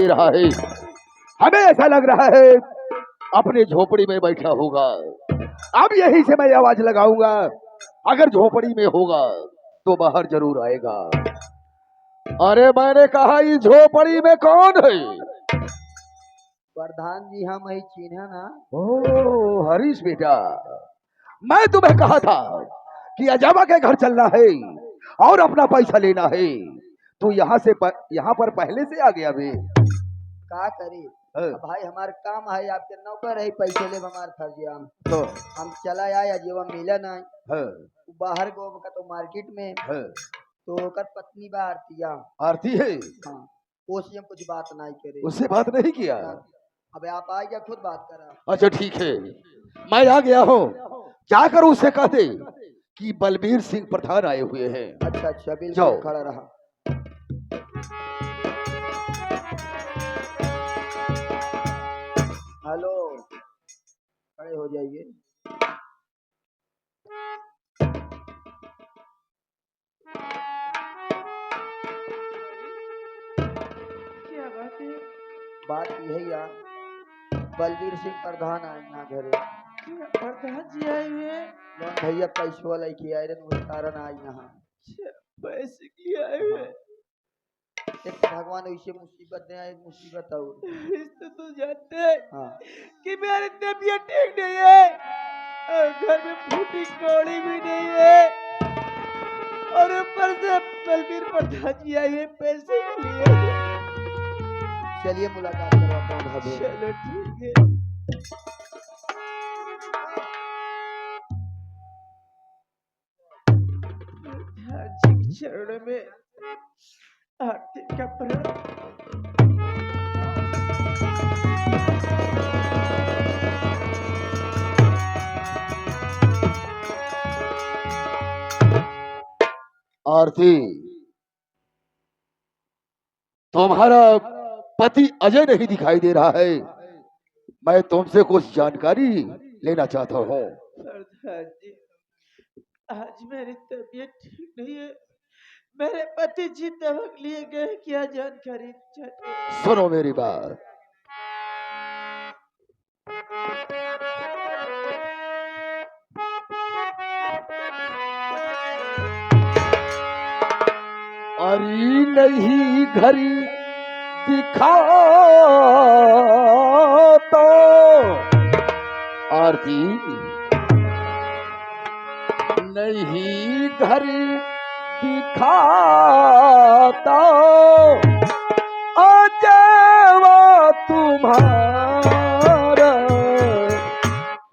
दे रहा है। हमें ऐसा लग रहा है अपने झोपड़ी में बैठा होगा। अब यहीं से मैं आवाज लगाऊंगा, अगर झोपड़ी में होगा तो बाहर जरूर आएगा। अरे मैंने कहा ये झोपड़ी में कौन है? प्रधान जी हम ही चिन्ह ना। ओ हरीश बेटा, मैं तुम्हें कहा था कि अजामा के घर चलना है और अपना पैसा लेना है। तू यहाँ यहाँ पर पहले से आ गया बे। का करी भाई, हमारे काम है, आपके नौकर है, पैसे ले हमारे फर्जी हम चला आया जीवा मिला ना बाहर गो का तो मार्केट में तो कर पत्नी बा आरती है। हाँ, उससे हम कुछ बात नहीं करे। उससे बात नहीं किया? अब आप आ गया, खुद बात करा। अच्छा ठीक है, मैं आ गया हूँ। क्या करूँ उससे कह दे कि बलबीर सिंह प्रधान आए हुए हैं। अच्छा अच्छा, बिल्कुल जाओ। खड़ा रहा। हेलो, खड़े हो जाइए। क्या बात है? बात यही है, बलबीर सिंह प्रधान आए यहाँ घरे। प्रधान जी आए हुए? भैया पैसे वाला की आए रहे, उस कारण आए यहाँ। पैसे की आए हुए? एक भगवान ऐसे मुसीबत दे आए, मुसीबत और इससे तो जानते हैं हाँ कि मेरी तबीयत ठीक नहीं है और घर में फूटी कौड़ी भी नहीं है और ऊपर से बलबीर प्रधान जी आए हैं पैसे के लिए। चलिए मुलाकात करवाता हूँ भाभी। चलो ठीक है। प्रधान जी के चरणों में आरती का प्रणाम। आरती, तुम्हारा पति अजय नहीं दिखाई दे रहा है। मैं तुमसे कुछ जानकारी लेना चाहता हूँ। प्रधान जी, आज मेरी तबीयत ठीक नहीं है। मेरे पति जी दवा लिए गए, क्या जानकारी चाहिए? सुनो मेरी बात। अरे नहीं घरी दिखा तो आरती, नहीं घरी दिखा तो अजवा तुम्हारा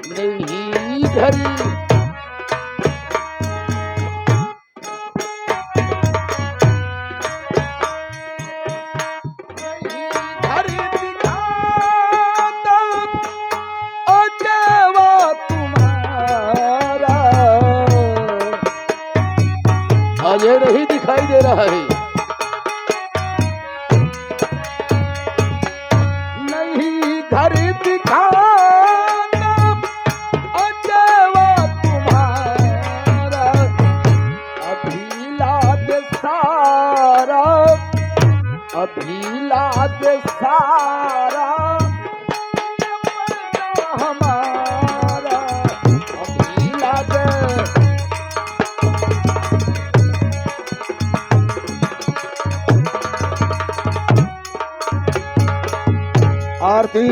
नहीं घरी। अजय नहीं दिखाई दे रहा है। नहीं घर दिखाना अजवा तुम्हारा, अभिलाद सारा, अभिलाद सारा हमारा, अभिलाद। आरती,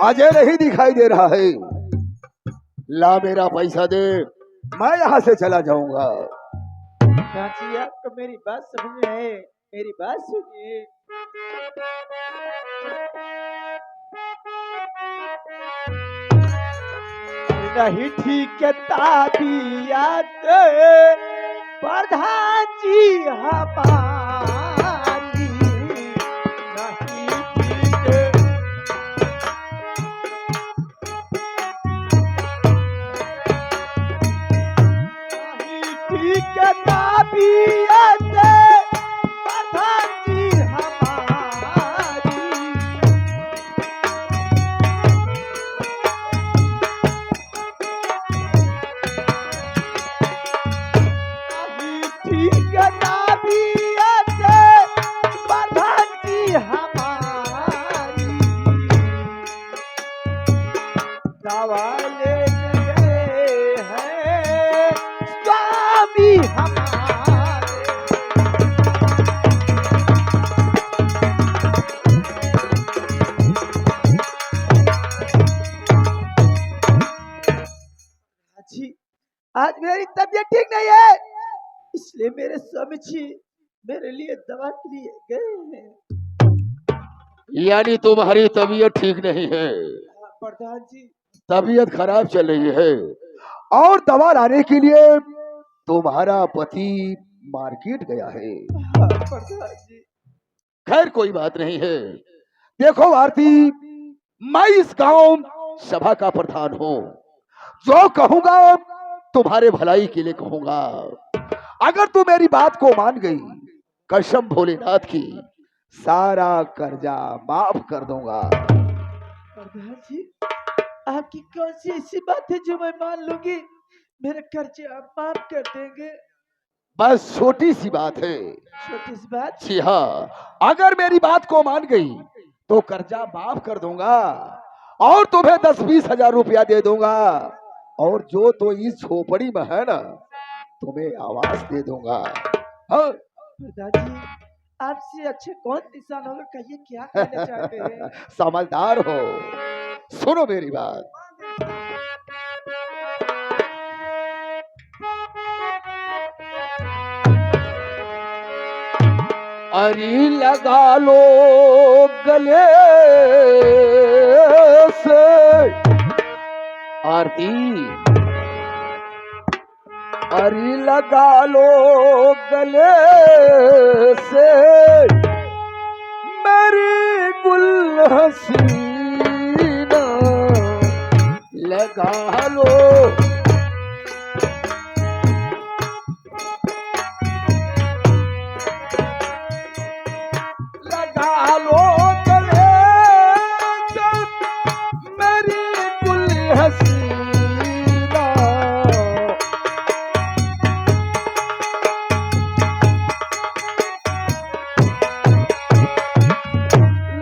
अजय नहीं दिखाई दे रहा है। ला मेरा पैसा दे, मैं यहाँ से चला जाऊंगा। चाची, आपको मेरी बात समझ में है? मेरी बात सुनिए। नहीं ठीक ताबियत प्रधान जी हमारी, नहीं ठीक ताबियत प्रधान जी हमारी। ठीक ताबियत हवाले गए हैं स्वामी हमारे। जी आज मेरी तबीयत ठीक नहीं है, इसलिए मेरे स्वामी जी मेरे लिए दवा के लिए गए हैं। यानी तुम्हारी तबीयत ठीक नहीं है? प्रधान जी तबीयत खराब चल रही है और दवा लाने के लिए तुम्हारा पति मार्केट गया है। प्रधान जी खैर कोई बात नहीं है। देखो आरती, मैं इस गांव सभा का प्रधान हूँ। जो कहूंगा तुम्हारे भलाई के लिए कहूंगा। अगर तू मेरी बात को मान गई, कसम भोलेनाथ की, सारा कर्जा माफ कर दूंगा। प्रधान जी आपकी कौन सी ऐसी बात है जो मैं मान लूंगी? मेरे कर्जे आप माफ कर देंगे? बस छोटी सी बात है। छोटी सी बात? जी हाँ, अगर मेरी बात को मान गई तो कर्जा माफ कर दूंगा और तुम्हें 10-20 हजार रुपया दे दूंगा। और जो तो इस झोपड़ी में है ना, तुम्हें आवाज दे दूंगा। हाँ? प्रधान जी आपसे अच्छे कौन इंसान होगा, कहिए क्या कहना चाहते हैं? समझदार हो, सुनो मेरी बात। अरी लगा लो गले से आरती, अरी लगा लो गले से मेरी गुल हसीना, लगा लो। लगा लो गले से मेरी गुल हसीना,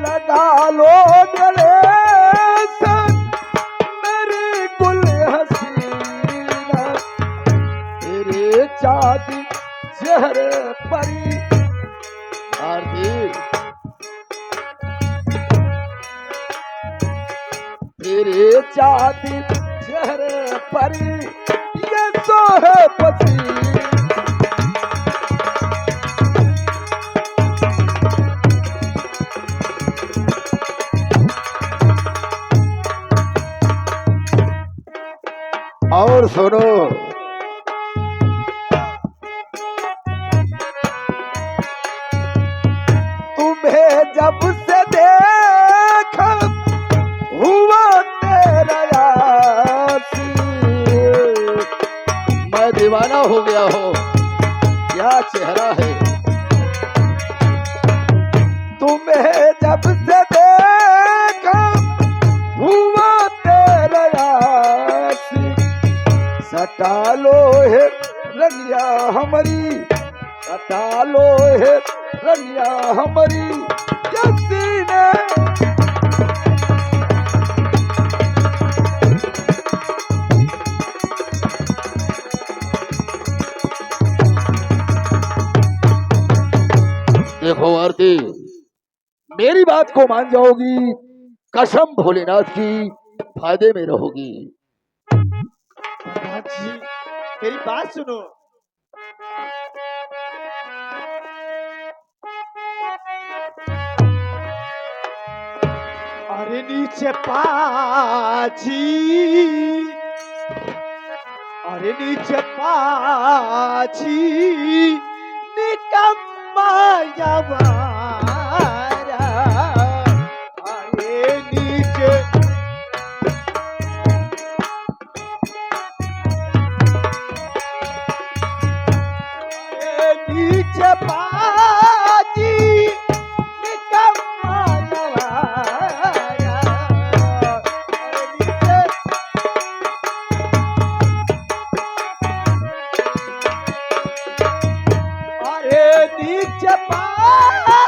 लगा लो गले से मेरी गुल हसीना, तेरे चाँदी चेहरे परी आरती, तेरे चाँदी चेहरे परी ये तो है पति। और सुनो, तुम्हें जब से देखा हुआ तेरा यासी, मैं दीवाना हो गया हूँ। क्या चेहरा है। तुम्हें जब से देखा हुआ तेरा यासी, सटा लो है रनिया हमारी, सटा लो है रनिया हमारी सीने। देखो आरती, मेरी बात को मान जाओगी, कसम भोलेनाथ की, फायदे में रहोगी। प्रधान जी मेरी बात सुनो। अरे नीचे पाची, अरे नीचे पाची निकम्मा यवारा, अरे नीचे नीचे पाची निकम्मा यवारा, अरे नीचे पाची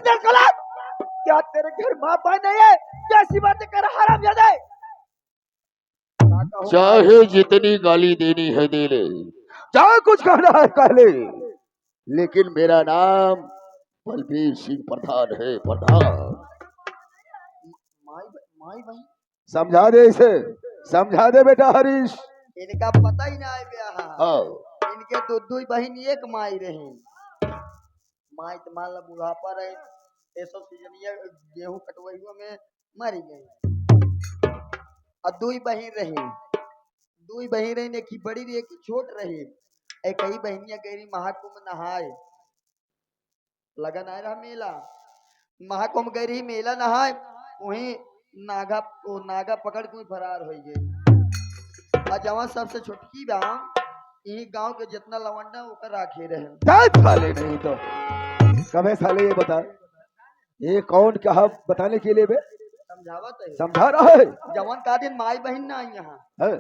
इधर कला, क्या तेरे घर माँ बाप नहीं है? कैसी बातें कर हरामजादा? चाहे जितनी गाली देनी है दे ले, चाहे कुछ कहना है कह ले, लेकिन मेरा नाम बलबीर सिंह प्रधान है। प्रधान माई माई भाई समझा दे इसे, समझा दे बेटा हरीश। इनका पता ही ना है ब्याह। हाँ इनके दो बहन एक माई रहे। माई तो मान ला बुढ़ापा रहे, ऐसो सीजनिया गेहूं कटवाई में मर गई। और दो बहन रहे, एक ही बड़ी रही, एक ही छोट रही। एक ही बहनिया गई महाकुंभ नहाए, लगन आए रहा मेला, महाकुंभ गई मेला नहाए, वही नागा पकड़ के फरार हो गई। और जवान सबसे छोटकी बा यही गांव के जितना लवंडा ओकर राखे रहे। साले नहीं तो कभी साले ये बता, ये कौन क्या बताने के लिए बे? समझावत है, समझा रहा है। जवान का दिन माई बहन ना आई यहाँ है?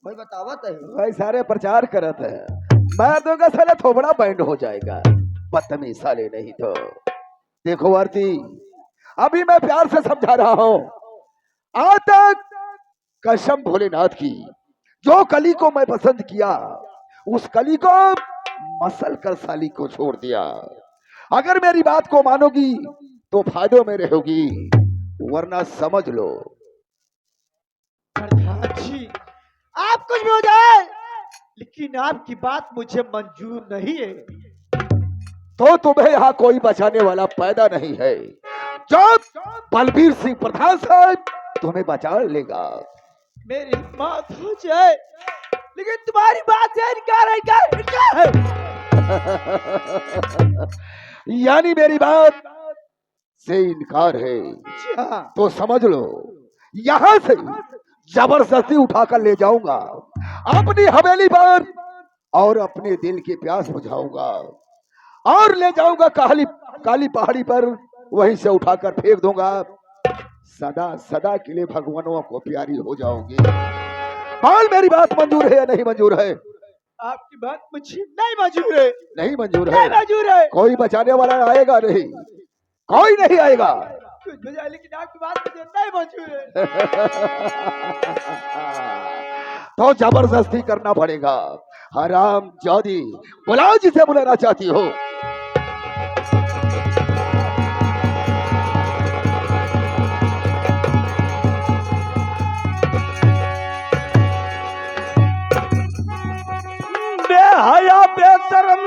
भाई बतावत है। भाई सारे प्रचार करत है, मैं दूंगा साले थोबड़ा बैंड हो जाएगा। बदतमीज साले नहीं तो। देखो आरती, अभी मैं प्यार से समझा रहा हूँ। आज तक कसम भोलेनाथ की, जो कली को मैं पसंद किया उस कली को मसल कर साली को छोड़ दिया। अगर मेरी बात को मानोगी तो फायदों में रहोगी, वरना समझ लो। प्रधान जी, आप कुछ भी हो जाए, लेकिन आपकी बात मुझे मंजूर नहीं है। तो तुम्हें यहाँ कोई बचाने वाला पैदा नहीं है। जब बलबीर सिंह प्रधान साहब तुम्हें बचा लेगा। मेरी बात हो जाए, लेकिन तुम्हारी बात से इनकार है। यानी मेरी बात से इनकार है, हाँ। तो समझ लो यहाँ से जबरदस्ती उठाकर ले जाऊंगा अपनी हवेली पर, और अपने दिल की प्यास बुझाऊंगा और ले जाऊंगा काली पहाड़ी पर, वहीं से उठाकर फेंक दूंगा। सदा सदा के लिए भगवानों को प्यारी हो जाओगी। बोल मेरी बात मंजूर है या नहीं मंजूर है? आपकी बात मुझे नहीं मंजूर है। नहीं मंजूर नहीं है? मंजूर है। कोई बचाने वाला आएगा नहीं, कोई नहीं आएगा। कुछ भी हो जाए, लेकिन आपकी बात मुझे नहीं मंजूर है। तो जबरदस्ती करना पड़ेगा। हराम जादी, बुलाओ जिसे बुलाना चाहती हो। बेहया बेशरम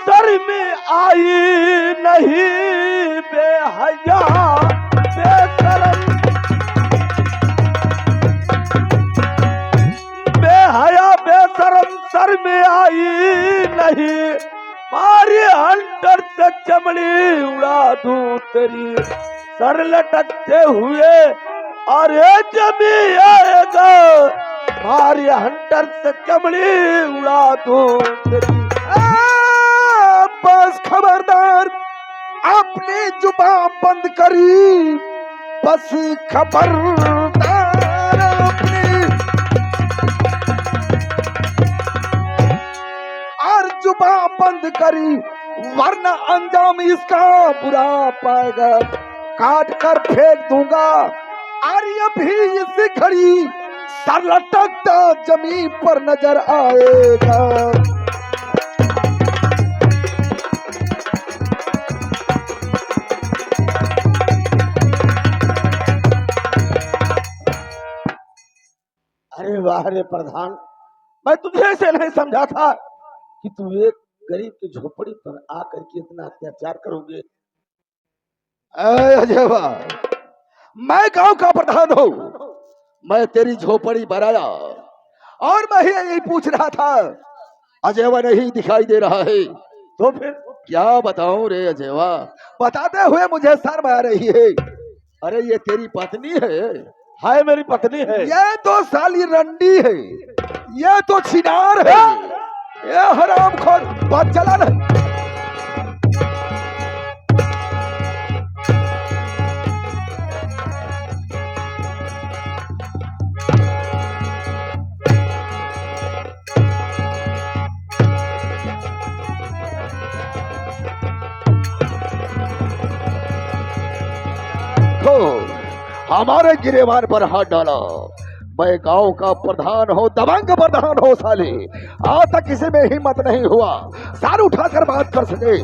सर में आई नहीं, बेहया बेशरम, बेहया बेशरम सर में आई नहीं, मारे हंटर से चमड़ी उड़ा दूं तेरी, सर लटकते हुए अरे जमी आएगा, मारे हंटर से चमड़ी उड़ा दूं तेरी। बस खबरदार, अपनी जुबान बंद करी, बस खबरदार अपनी और जुबान बंद करी, वरना अंजाम इसका बुरा पाएगा। काट कर फेंक दूंगा और ये भी इसी घड़ी सर लटकता जमीन पर नजर आएगा। अरे वाह रे प्रधान, मैं तुझे ऐसे नहीं समझा था कि तू एक गरीब की झोपड़ी पर आकर के इतना अत्याचार करोगे। अजयवा, मैं गांव का प्रधान हूँ, मैं तेरी झोपड़ी पर आया और मैं यही पूछ रहा था, अजयवा नहीं दिखाई दे रहा है। तो फिर क्या बताऊं रे अजयवा, बताते हुए मुझे शर्म आ रही है। अरे ये तेरी पत्नी है? हाय मेरी पत्नी है। ये तो साली रंडी है, ये तो छिनार है, ये हरामखोर। बात चला ना। तो हमारे गिरेबान पर हाथ डाला। मैं गांव का प्रधान हो, दबंग प्रधान हो साले। आज तक किसी में हिम्मत नहीं हुआ सर उठाकर बात कर सके।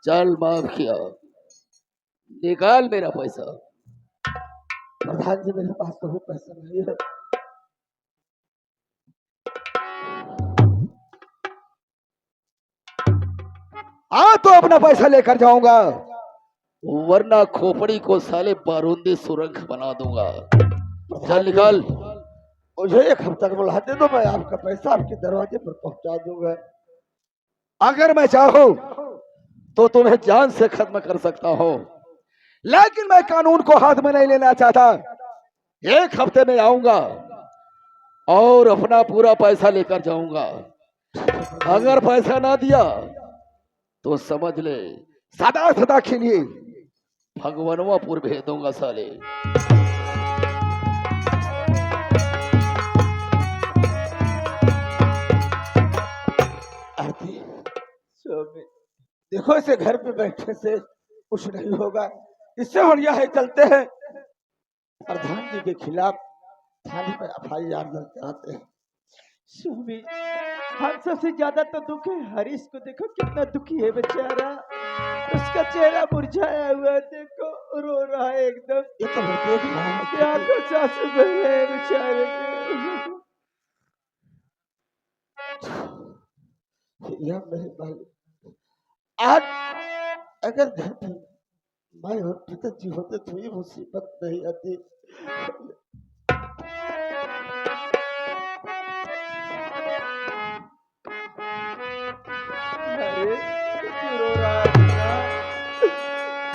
चल माफ किया, निकाल मेरा पैसा। प्रधान जी मेरे पास तो भी पैसा नहीं है। तो अपना पैसा लेकर जाऊंगा, वरना खोपड़ी को साले बारूदी सुरंग बना दूंगा। चल निकाल। मुझे 1 हफ्ता बुला दे दो, मैं आपका पैसा आपके दरवाजे पर पहुंचा दूंगा। अगर मैं चाहूं तो तुम्हें जान से खत्म कर सकता हूं, लेकिन मैं कानून को हाथ में नहीं लेना चाहता। 1 हफ्ते में आऊंगा और अपना पूरा पैसा लेकर जाऊंगा। अगर पैसा ना दिया तो समझ ले सदा सदा के लिए भगवानवापुर भेज दूंगा साले। देखो इसे घर पे बैठे से कुछ नहीं होगा, इससे बढ़िया है चलते हैं प्रधान जी के खिलाफ थाने पर FIR दर्ज कराते हैं। स्वामी, हम सबसे ज्यादा तो दुख है हरीश को। देखो कितना दुखी है बेचारा, उसका चेहरा मुरझाया हुआ है, देखो रो रहा है एकदम। ये तो देख रहा है क्या कुछ आंसू बह रहे हैं बेचारे के। यह मेरे भाई, आज अगर घर पे मैं और पिताजी होते तो ये मुसीबत नहीं आती।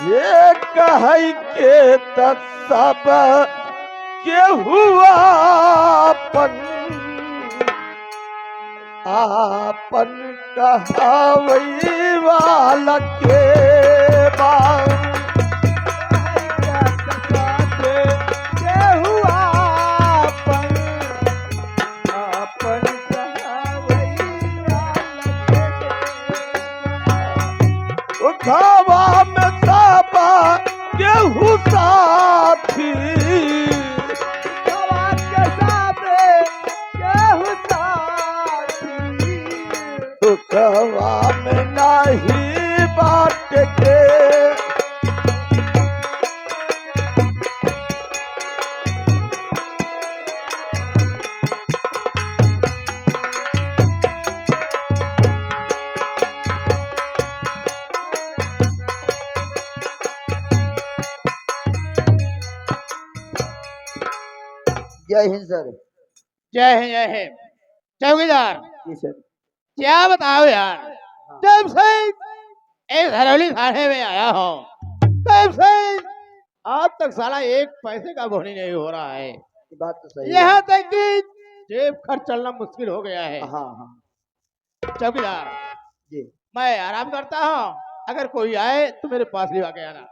ये कहे के तक सब के हुआ आपन कहावई वाला के बाद खावा में साबा गेहूं साथी, खावा के साबे गेहूं साथी, तो खावा में नहीं बाट के। जय हिंद सर। जय हिंद जय हिंद। चौकीदार जी सर। क्या बताओ यार, जब से एक हरौली थाने में आया हूँ तब से आज तक साला 1 पैसे का भोनी नहीं हो रहा है। ये बात तो सही है। यहाँ तक कि जेब खर्च चलना मुश्किल हो गया है। हाँ हाँ चौकीदार जी, मैं आराम करता हूँ, अगर कोई आए तो मेरे पास ले आके आना।